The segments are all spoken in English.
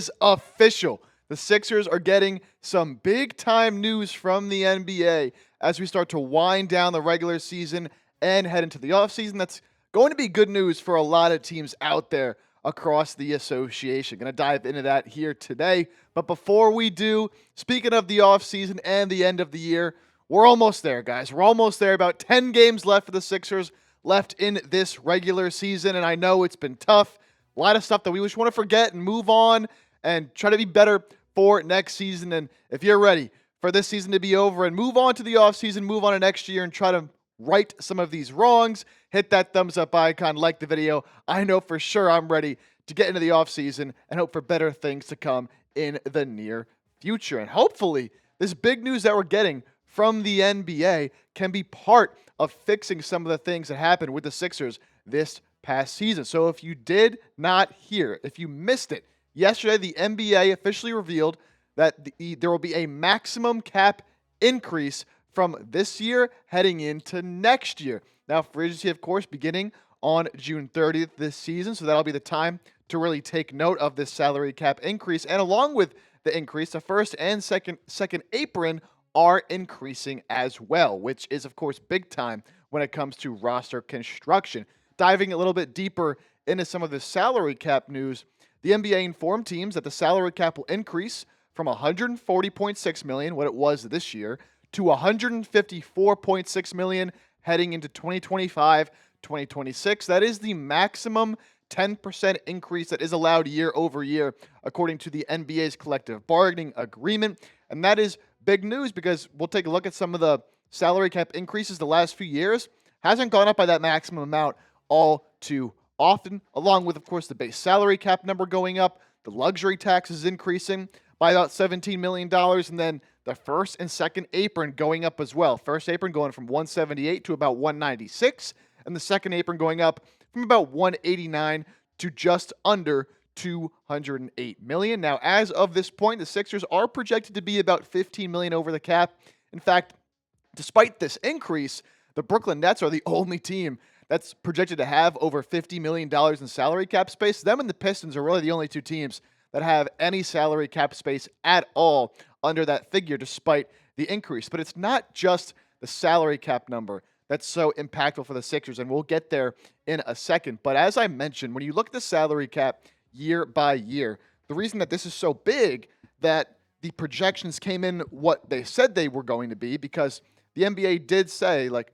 is official. The Sixers are getting some big-time news from the NBA as we start to wind down the regular season and head into the offseason. That's going to be good news for a lot of teams out there across the association. Going to dive into that here today. But before we do, speaking of the offseason and the end of the year, we're almost there, guys. We're almost there. About 10 games left for the Sixers left in this regular season, and I know it's been tough. A lot of stuff that we just want to forget and move on and try to be better for next season. And if you're ready for this season to be over and move on to the offseason, move on to next year and try to right some of these wrongs, hit that thumbs up icon, like the video. I know for sure I'm ready to get into the offseason and hope for better things to come in the near future. And hopefully this big news that we're getting from the NBA can be part of fixing some of the things that happened with the Sixers this past season. So if you did not hear, if you missed it, yesterday the NBA officially revealed that there will be a maximum cap increase from this year heading into next year. Now, free agency, of course, beginning on June 30th this season, so that'll be the time to really take note of this salary cap increase. And along with the increase, the first and second apron are increasing as well, which is, of course, big time when it comes to roster construction. Diving a little bit deeper into some of the salary cap news, the NBA informed teams that the salary cap will increase from $140.6 million, what it was this year, to $154.6 million heading into 2025-2026. That is the maximum 10% increase that is allowed year over year, according to the NBA's collective bargaining agreement. And that is big news because we'll take a look at some of the salary cap increases the last few years. Hasn't gone up by that maximum amount all too often, along with, of course, the base salary cap number going up, the luxury tax is increasing by about $17 million, and then the first and second apron going up as well. First apron going from 178 to about 196, and the second apron going up from about 189 to just under $208 million. Now, as of this point, the Sixers are projected to be about $15 million over the cap. In fact, despite this increase, the Brooklyn Nets are the only team that's projected to have over $50 million in salary cap space. Them and the Pistons are really the only two teams that have any salary cap space at all under that figure, despite the increase. But it's not just the salary cap number that's so impactful for the Sixers, and we'll get there in a second. But as I mentioned, when you look at the salary cap year by year, the reason that this is so big that the projections came in what they said they were going to be, because the NBA did say like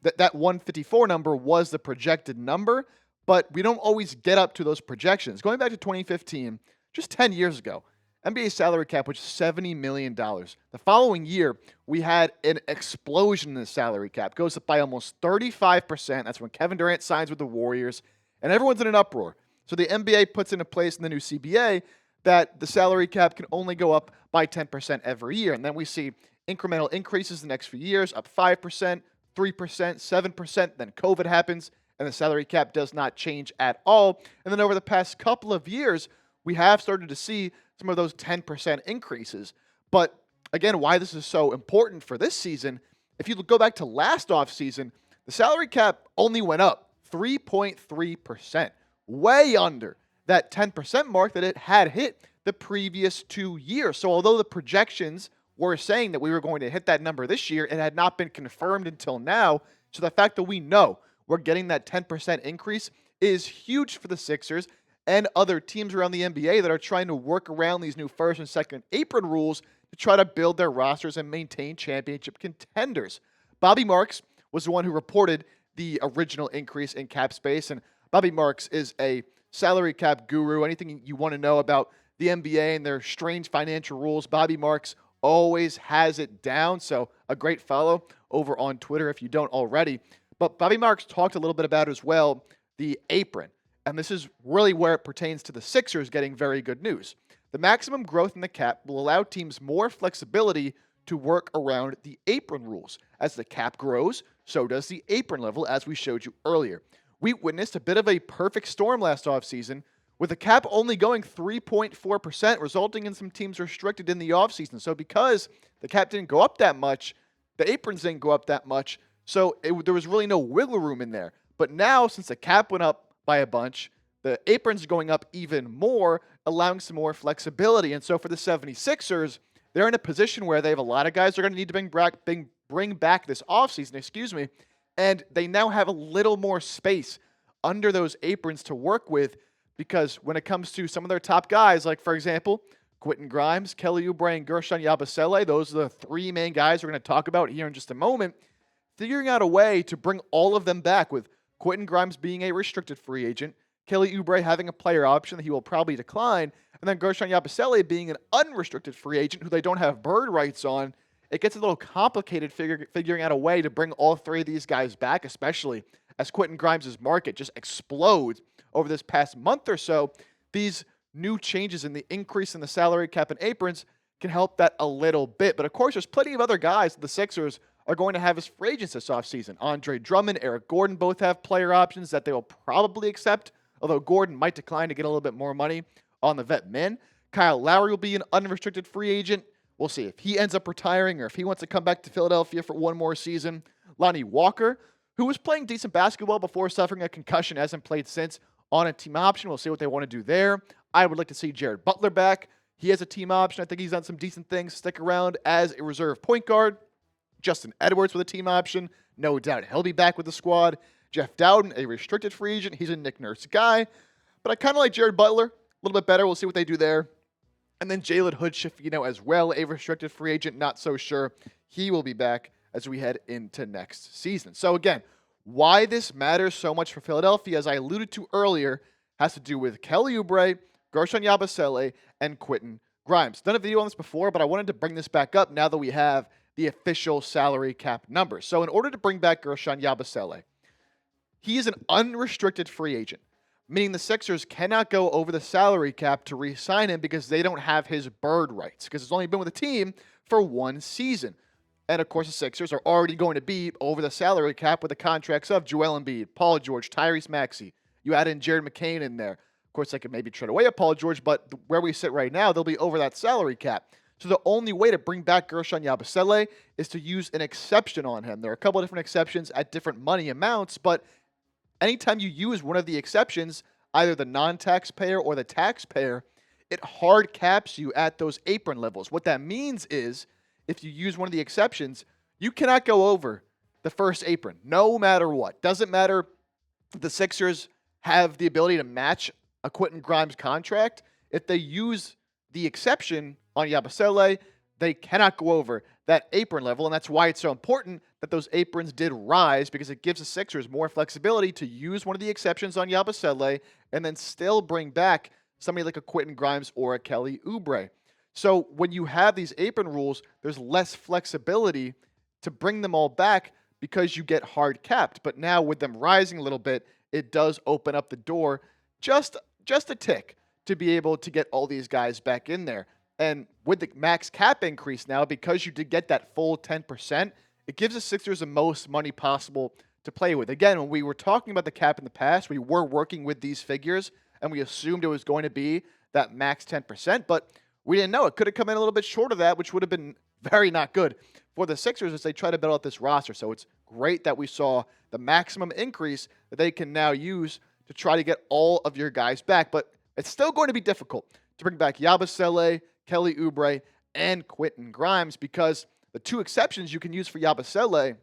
that 154 number was the projected number, but we don't always get up to those projections. Going back to 2015, just 10 years ago, NBA salary cap was $70 million. The following year, we had an explosion in the salary cap. Goes up by almost 35%. That's when Kevin Durant signs with the Warriors, and everyone's in an uproar. So the NBA puts into place in the new CBA that the salary cap can only go up by 10% every year. And then we see incremental increases the next few years, up 5%, 3%, 7%. Then COVID happens, and the salary cap does not change at all. And then over the past couple of years, we have started to see some of those 10% increases. But again, why this is so important for this season, if you go back to last offseason, the salary cap only went up 3.3%, way under that 10% mark that it had hit the previous 2 years. So although the projections were saying that we were going to hit that number this year, it had not been confirmed until now. So the fact that we know we're getting that 10% increase is huge for the Sixers and other teams around the NBA that are trying to work around these new first and second apron rules to try to build their rosters and maintain championship contenders. Bobby Marks was the one who reported the original increase in cap space, and Bobby Marks is a salary cap guru. Anything you want to know about the NBA and their strange financial rules, Bobby Marks always has it down. So a great follow over on Twitter if you don't already. But Bobby Marks talked a little bit about as well the apron. And this is really where it pertains to the Sixers getting very good news. The maximum growth in the cap will allow teams more flexibility to work around the apron rules. As the cap grows, so does the apron level, as we showed you earlier. We witnessed a bit of a perfect storm last offseason, with the cap only going 3.4%, resulting in some teams restricted in the offseason. So because the cap didn't go up that much, the aprons didn't go up that much, so there was really no wiggle room in there. But now, since the cap went up by a bunch, the apron's going up even more, allowing some more flexibility. And so for the 76ers, they're in a position where they have a lot of guys they're going to need to bring back this offseason, and they now have a little more space under those aprons to work with, because when it comes to some of their top guys, like, for example, Quentin Grimes, Kelly Oubre, and Guerschon Yabusele, those are the three main guys we're going to talk about here in just a moment, figuring out a way to bring all of them back, with Quentin Grimes being a restricted free agent, Kelly Oubre having a player option that he will probably decline, and then Guerschon Yabusele being an unrestricted free agent who they don't have bird rights on. It gets a little complicated figuring out a way to bring all three of these guys back, especially as Quentin Grimes' market just explodes over this past month or so. These new changes in the increase in the salary cap and aprons can help that a little bit. But of course, there's plenty of other guys the Sixers are going to have as free agents this offseason. Andre Drummond, Eric Gordon both have player options that they will probably accept, although Gordon might decline to get a little bit more money on the vet min. Kyle Lowry will be an unrestricted free agent. We'll see if he ends up retiring or if he wants to come back to Philadelphia for one more season. Lonnie Walker, who was playing decent basketball before suffering a concussion, hasn't played since, on a team option. We'll see what they want to do there. I would like to see Jared Butler back. He has a team option. I think he's done some decent things. Stick around as a reserve point guard. Justin Edwards with a team option. No doubt he'll be back with the squad. Jeff Dowden, a restricted free agent. He's a Nick Nurse guy. But I kind of like Jared Butler a little bit better. We'll see what they do there. And then Jalen Hood-Schifino as well, a restricted free agent. Not so sure he will be back as we head into next season. So again, why this matters so much for Philadelphia, as I alluded to earlier, has to do with Kelly Oubre, Guerschon Yabusele, and Quentin Grimes. Done a video on this before, but I wanted to bring this back up now that we have the official salary cap numbers. So in order to bring back Guerschon Yabusele, he is an unrestricted free agent, meaning the Sixers cannot go over the salary cap to re-sign him because they don't have his bird rights, because he's only been with the team for one season. And of course, the Sixers are already going to be over the salary cap with the contracts of Joel Embiid, Paul George, Tyrese Maxey. You add in Jared McCain in there. Of course, they could maybe trade away at Paul George, but where we sit right now, they'll be over that salary cap. So the only way to bring back Guerschon Yabusele is to use an exception on him. There are a couple of different exceptions at different money amounts, but anytime you use one of the exceptions, either the non-taxpayer or the taxpayer, it hard caps you at those apron levels. What that means is, if you use one of the exceptions, you cannot go over the first apron, no matter what. Doesn't matter if the Sixers have the ability to match a Quentin Grimes contract. If they use the exception on Yabusele, they cannot go over that apron level, and that's why it's so important that those aprons did rise, because it gives the Sixers more flexibility to use one of the exceptions on Yabusele and then still bring back somebody like a Quentin Grimes or a Kelly Oubre. So when you have these apron rules, there's less flexibility to bring them all back because you get hard capped. But now with them rising a little bit, it does open up the door just a tick to be able to get all these guys back in there. And with the max cap increase now, because you did get that full 10%, it gives the Sixers the most money possible to play with. Again, when we were talking about the cap in the past, we were working with these figures, and we assumed it was going to be that max 10%, but we didn't know. It could have come in a little bit short of that, which would have been very not good for the Sixers as they try to build out this roster. So it's great that we saw the maximum increase that they can now use to try to get all of your guys back. But it's still going to be difficult to bring back Yabusele, Kelly Oubre, and Quentin Grimes, because the two exceptions you can use for Yabusele,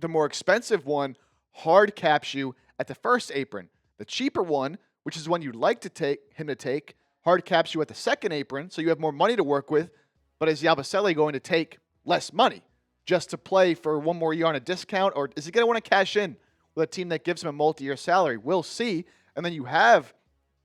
the more expensive one hard caps you at the first apron. The cheaper one, which is the one you'd like to take him to take, hard caps you at the second apron, so you have more money to work with. But is Yabusele going to take less money just to play for one more year on a discount, or is he going to want to cash in with a team that gives him a multi-year salary? We'll see. And then you have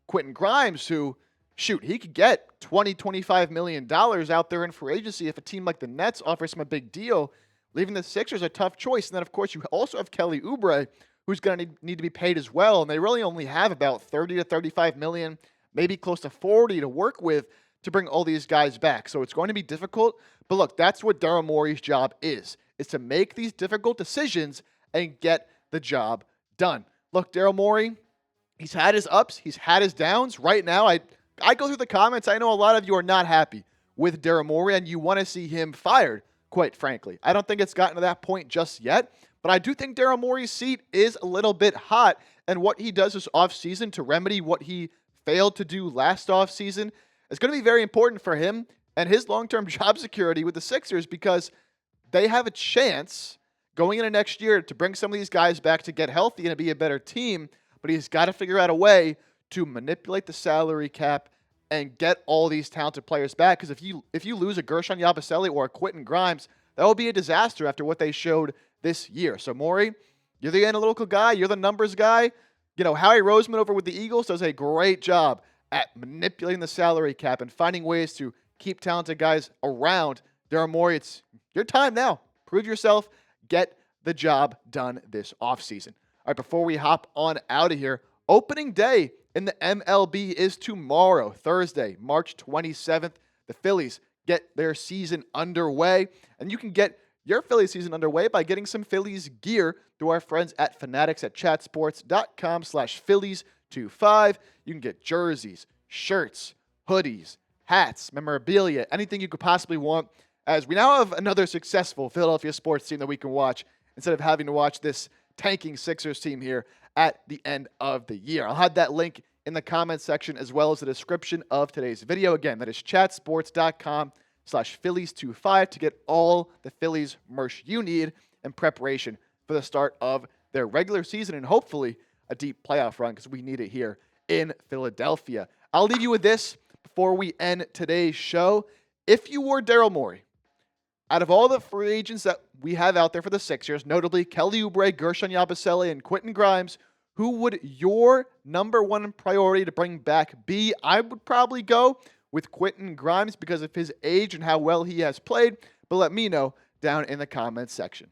Quentin Grimes, who, shoot, he could get $20, $25 million out there in free agency if a team like the Nets offers him a big deal, leaving the Sixers a tough choice. And then, of course, you also have Kelly Oubre, who's going to need to be paid as well. And they really only have about 30 to 35 million, maybe close to 40 to work with to bring all these guys back. So it's going to be difficult. But look, that's what Daryl Morey's job is to make these difficult decisions and get the job done. Look, Daryl Morey, he's had his ups, he's had his downs. Right now, I go through the comments. I know a lot of you are not happy with Daryl Morey, and you want to see him fired, quite frankly. I don't think it's gotten to that point just yet, but I do think Daryl Morey's seat is a little bit hot, and what he does this offseason to remedy what he failed to do last offseason is going to be very important for him and his long-term job security with the Sixers, because they have a chance going into next year to bring some of these guys back to get healthy and to be a better team, but he's got to figure out a way to manipulate the salary cap and get all these talented players back. Because if you lose a Guerschon Yabusele or a Quentin Grimes, that will be a disaster after what they showed this year. So Morey, you're the analytical guy, you're the numbers guy. You know, Howie Roseman over with the Eagles does a great job at manipulating the salary cap and finding ways to keep talented guys around. Daryl Morey, it's your time now. Prove yourself. Get the job done this offseason. All right, before we hop on out of here, opening day in the MLB is tomorrow, Thursday, March 27th. The Phillies get their season underway, and you can get your Phillies season underway by getting some Phillies gear through our friends at Fanatics at chatsports.com/Phillies25. You can get jerseys, shirts, hoodies, hats, memorabilia, anything you could possibly want, as we now have another successful Philadelphia sports team that we can watch instead of having to watch this tanking Sixers team here at the end of the year. I'll have that link in the comments section as well as the description of today's video. Again, that is chatsports.com/Phillies25 to get all the Phillies merch you need in preparation for the start of their regular season and hopefully a deep playoff run, because we need it here in Philadelphia. I'll leave you with this before we end today's show. If you were Daryl Morey, out of all the free agents that we have out there for the Sixers, notably Kelly Oubre, Guerschon Yabusele, and Quentin Grimes, who would your number one priority to bring back be? I would probably go with Quentin Grimes because of his age and how well he has played, but let me know down in the comments section.